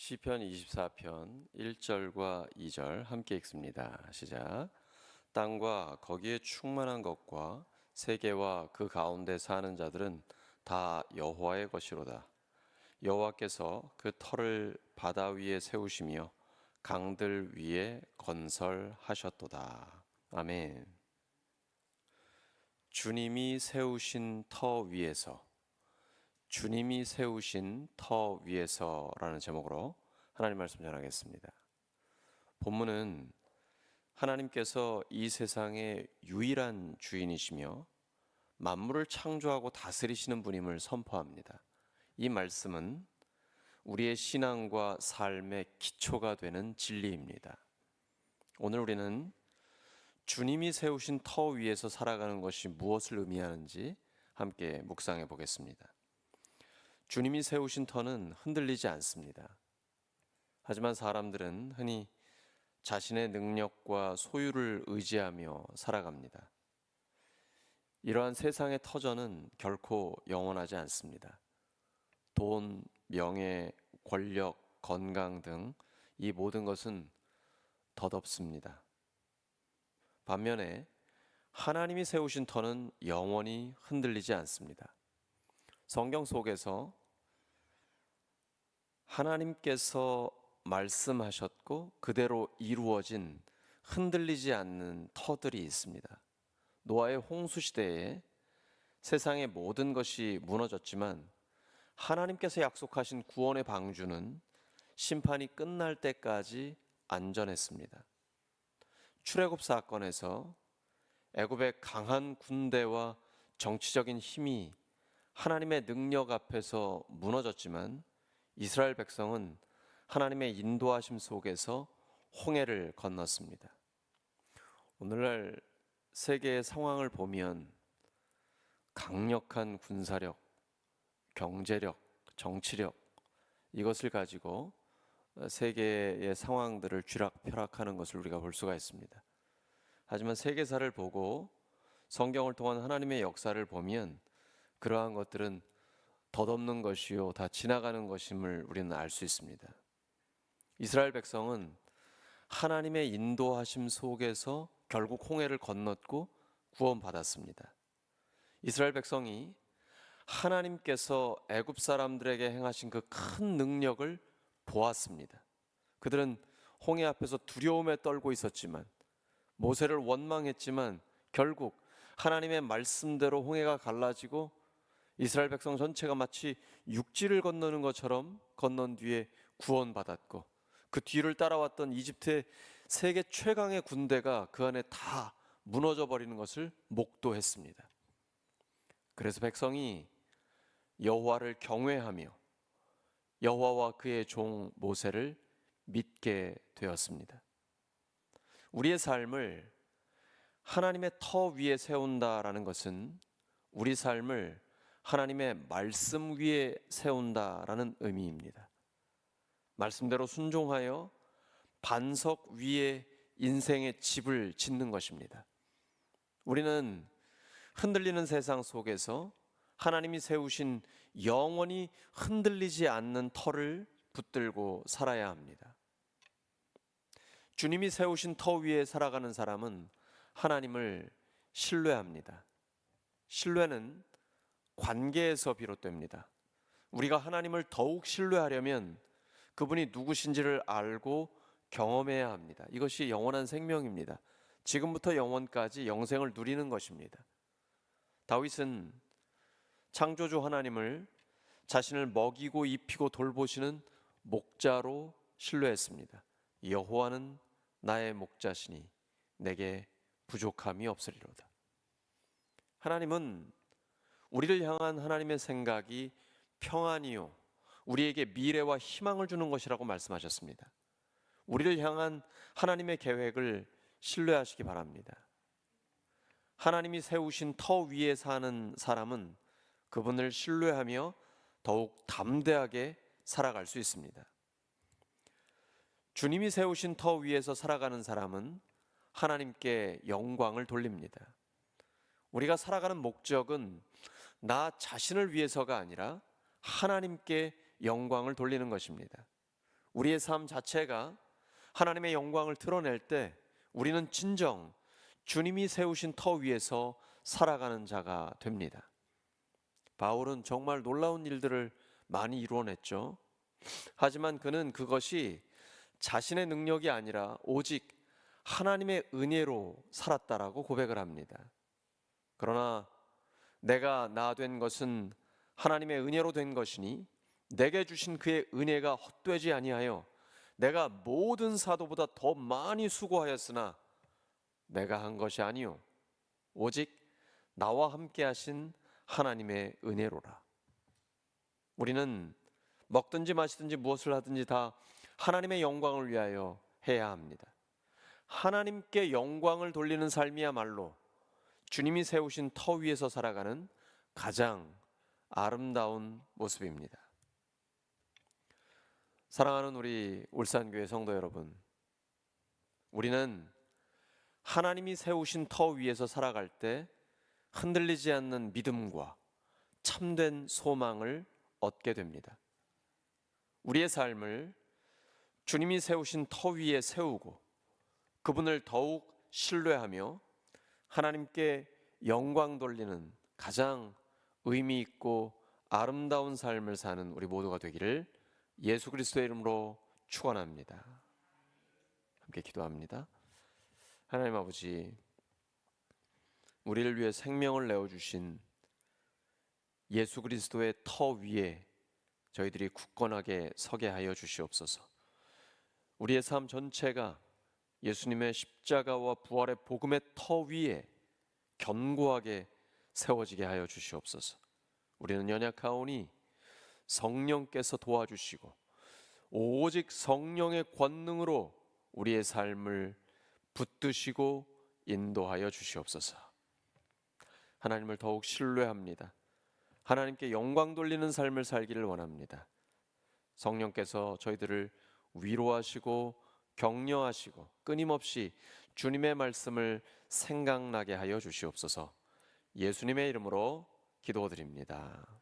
시편 24편 1절과 2절 함께 읽습니다. 시작. 땅과 거기에 충만한 것과 세계와 그 가운데 사는 자들은 다 여호와의 것이로다. 여호와께서 그 터를 바다 위에 세우시며 강들 위에 건설하셨도다. 아멘. 주님이 세우신 터 위에서, 주님이 세우신 터 위에서라는 제목으로 하나님 말씀 전하겠습니다. 본문은 하나님께서 이 세상의 유일한 주인이시며 만물을 창조하고 다스리시는 분임을 선포합니다. 이 말씀은 우리의 신앙과 삶의 기초가 되는 진리입니다. 오늘 우리는 주님이 세우신 터 위에서 살아가는 것이 무엇을 의미하는지 함께 묵상해 보겠습니다. 주님이 세우신 터는 흔들리지 않습니다. 하지만 사람들은 흔히 자신의 능력과 소유를 의지하며 살아갑니다. 이러한 세상의 터전은 결코 영원하지 않습니다. 돈, 명예, 권력, 건강 등 이 모든 것은 덧없습니다. 반면에 하나님이 세우신 터는 영원히 흔들리지 않습니다. 성경 속에서 하나님께서 말씀하셨고 그대로 이루어진 흔들리지 않는 터들이 있습니다. 노아의 홍수 시대에 세상의 모든 것이 무너졌지만 하나님께서 약속하신 구원의 방주는 심판이 끝날 때까지 안전했습니다. 출애굽 사건에서 애굽의 강한 군대와 정치적인 힘이 하나님의 능력 앞에서 무너졌지만 이스라엘 백성은 하나님의 인도하심 속에서 홍해를 건넜습니다. 오늘날 세계의 상황을 보면 강력한 군사력, 경제력, 정치력 이것을 가지고 세계의 상황들을 쥐락펴락하는 것을 우리가 볼 수가 있습니다. 하지만 세계사를 보고 성경을 통한 하나님의 역사를 보면 그러한 것들은 덧없는 것이요 다 지나가는 것임을 우리는 알 수 있습니다. 이스라엘 백성은 하나님의 인도하심 속에서 결국 홍해를 건넜고 구원받았습니다. 이스라엘 백성이 하나님께서 애굽 사람들에게 행하신 그 큰 능력을 보았습니다. 그들은 홍해 앞에서 두려움에 떨고 있었지만 모세를 원망했지만 결국 하나님의 말씀대로 홍해가 갈라지고 이스라엘 백성 전체가 마치 육지를 건너는 것처럼 건넌 뒤에 구원받았고 그 뒤를 따라왔던 이집트의 세계 최강의 군대가 그 안에 다 무너져 버리는 것을 목도했습니다. 그래서 백성이 여호와를 경외하며 여호와와 그의 종 모세를 믿게 되었습니다. 우리의 삶을 하나님의 터 위에 세운다라는 것은 우리 삶을 하나님의 말씀 위에 세운다라는 의미입니다. 말씀대로 순종하여 반석 위에 인생의 집을 짓는 것입니다. 우리는 흔들리는 세상 속에서 하나님이 세우신 영원히 흔들리지 않는 터를 붙들고 살아야 합니다. 주님이 세우신 터 위에 살아가는 사람은 하나님을 신뢰합니다. 신뢰는 관계에서 비롯됩니다. 우리가 하나님을 더욱 신뢰하려면 그분이 누구신지를 알고 경험해야 합니다. 이것이 영원한 생명입니다. 지금부터 영원까지 영생을 누리는 것입니다. 다윗은 창조주 하나님을 자신을 먹이고 입히고 돌보시는 목자로 신뢰했습니다. 여호와는 나의 목자시니 내게 부족함이 없으리로다. 하나님은 우리를 향한 하나님의 생각이 평안이요 우리에게 미래와 희망을 주는 것이라고 말씀하셨습니다. 우리를 향한 하나님의 계획을 신뢰하시기 바랍니다. 하나님이 세우신 터 위에 사는 사람은 그분을 신뢰하며 더욱 담대하게 살아갈 수 있습니다. 주님이 세우신 터 위에서 살아가는 사람은 하나님께 영광을 돌립니다. 우리가 살아가는 목적은 나 자신을 위해서가 아니라 하나님께 영광을 돌리는 것입니다. 우리의 삶 자체가 하나님의 영광을 드러낼 때 우리는 진정 주님이 세우신 터 위에서 살아가는 자가 됩니다. 바울은 정말 놀라운 일들을 많이 이루어냈죠. 하지만 그는 그것이 자신의 능력이 아니라 오직 하나님의 은혜로 살았다라고 고백을 합니다. 그러나 내가 나 된 것은 하나님의 은혜로 된 것이니 내게 주신 그의 은혜가 헛되지 아니하여 내가 모든 사도보다 더 많이 수고하였으나 내가 한 것이 아니요 오직 나와 함께 하신 하나님의 은혜로라. 우리는 먹든지 마시든지 무엇을 하든지 다 하나님의 영광을 위하여 해야 합니다. 하나님께 영광을 돌리는 삶이야말로 주님이 세우신 터 위에서 살아가는 가장 아름다운 모습입니다. 사랑하는 우리 울산교회 성도 여러분, 우리는 하나님이 세우신 터 위에서 살아갈 때 흔들리지 않는 믿음과 참된 소망을 얻게 됩니다. 우리의 삶을 주님이 세우신 터 위에 세우고 그분을 더욱 신뢰하며 하나님께 영광 돌리는 가장 의미 있고 아름다운 삶을 사는 우리 모두가 되기를 예수 그리스도의 이름으로 축원합니다. 함께 기도합니다. 하나님 아버지, 우리를 위해 생명을 내어주신 예수 그리스도의 터 위에 저희들이 굳건하게 서게 하여 주시옵소서. 우리의 삶 전체가 예수님의 십자가와 부활의 복음의 터 위에 견고하게 세워지게 하여 주시옵소서. 우리는 연약하오니 성령께서 도와주시고 오직 성령의 권능으로 우리의 삶을 붙드시고 인도하여 주시옵소서. 하나님을 더욱 신뢰합니다. 하나님께 영광 돌리는 삶을 살기를 원합니다. 성령께서 저희들을 위로하시고 격려하시고 끊임없이 주님의 말씀을 생각나게 하여 주시옵소서. 예수님의 이름으로 기도드립니다.